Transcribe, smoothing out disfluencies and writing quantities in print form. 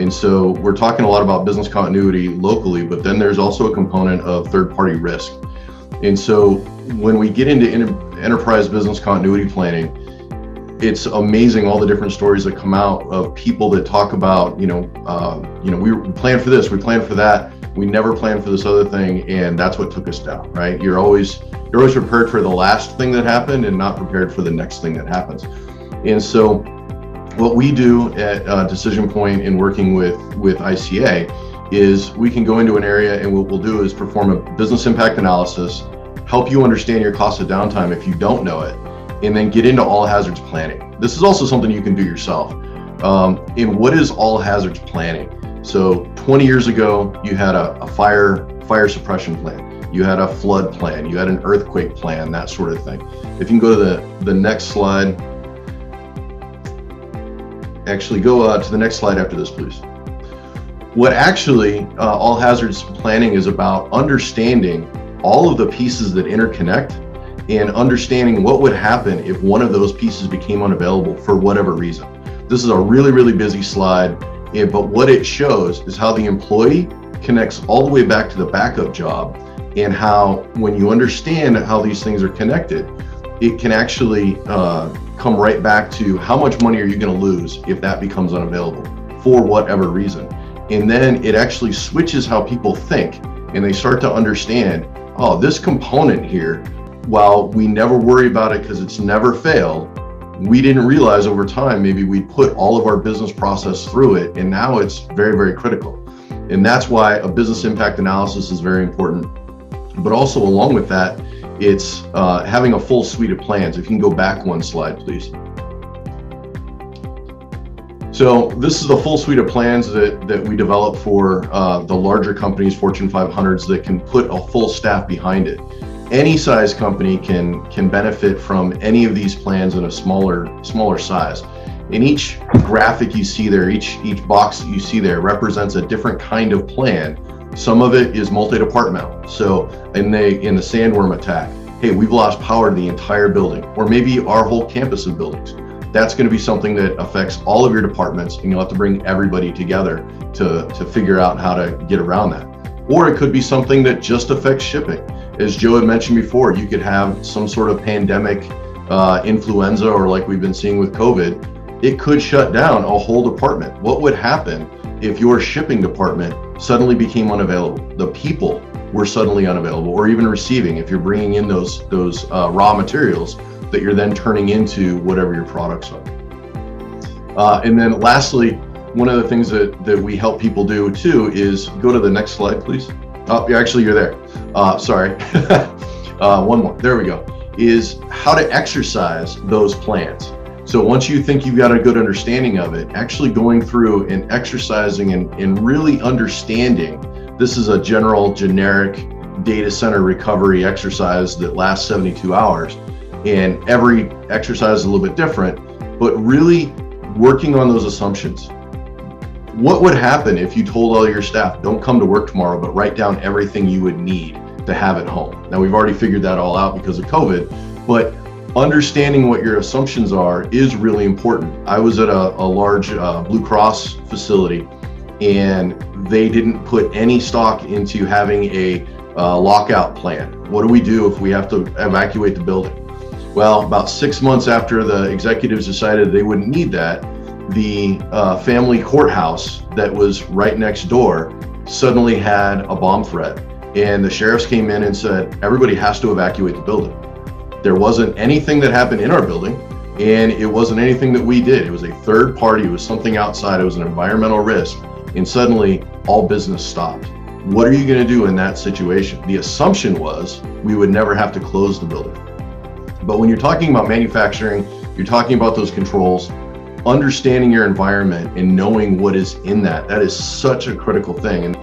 And so we're talking a lot about business continuity locally, but then there's also a component of third-party risk. And so when we get into enterprise business continuity planning, it's amazing all the different stories that come out of people that talk about, we planned for this, we planned for that, we never planned for this other thing, and that's what took us down, right? You're always prepared for the last thing that happened and not prepared for the next thing that happens. And so what we do at Decision Point in working with ICA is we can go into an area, and what we'll do is perform a business impact analysis, help you understand your cost of downtime if you don't know it, and then get into all hazards planning. This is also something you can do yourself. And what is all hazards planning? So 20 years ago, you had a fire suppression plan, you had a flood plan, you had an earthquake plan, that sort of thing. If you can go to the next slide. Actually, go to the next slide after this, please. What actually all hazards planning is about understanding all of the pieces that interconnect and understanding what would happen if one of those pieces became unavailable for whatever reason. This is a really, really busy slide, but what it shows is how the employee connects all the way back to the backup job, and how when you understand how these things are connected, it can actually come right back to how much money are you going to lose if that becomes unavailable for whatever reason. And then it actually switches how people think, and they start to understand, oh, this component here, while we never worry about it because it's never failed, we didn't realize over time maybe we put all of our business process through it, and now it's very, very critical. And that's why a business impact analysis is very important. But also along with that, it's having a full suite of plans. If you can go back one slide, please. So this is the full suite of plans that we develop for the larger companies, Fortune 500s, that can put a full staff behind it. Any size company can benefit from any of these plans in a smaller size. In each graphic you see there, each box that you see there represents a different kind of plan. Some of it is multi-departmental. So in the sandworm attack, hey, we've lost power to the entire building, or maybe our whole campus of buildings. That's going to be something that affects all of your departments, and you'll have to bring everybody together to figure out how to get around that. Or it could be something that just affects shipping. As Joe had mentioned before, you could have some sort of pandemic, influenza, or like we've been seeing with COVID, it could shut down a whole department. What would happen if your shipping department suddenly became unavailable? The people were suddenly unavailable, or even receiving, if you're bringing in those raw materials that you're then turning into whatever your products are. And then lastly, one of the things that we help people do too is go to the next slide, please. Oh, you're there. Sorry. One more. There we go. Is how to exercise those plans. So once you think you've got a good understanding of it, actually going through and exercising and really understanding, this is a generic data center recovery exercise that lasts 72 hours. And every exercise is a little bit different, but really working on those assumptions. What would happen if you told all your staff, don't come to work tomorrow, but write down everything you would need to have at home? Now, we've already figured that all out because of COVID, but understanding what your assumptions are is really important. I was at a large Blue Cross facility, and they didn't put any stock into having a lockout plan. What do we do if we have to evacuate the building? Well, about 6 months after the executives decided they wouldn't need that, the family courthouse that was right next door suddenly had a bomb threat. And the sheriffs came in and said, everybody has to evacuate the building. There wasn't anything that happened in our building, and it wasn't anything that we did. It was a third party, it was something outside, it was an environmental risk, and suddenly all business stopped. What are you going to do in that situation? The assumption was we would never have to close the building. But when you're talking about manufacturing, you're talking about those controls, understanding your environment and knowing what is in that is such a critical thing. And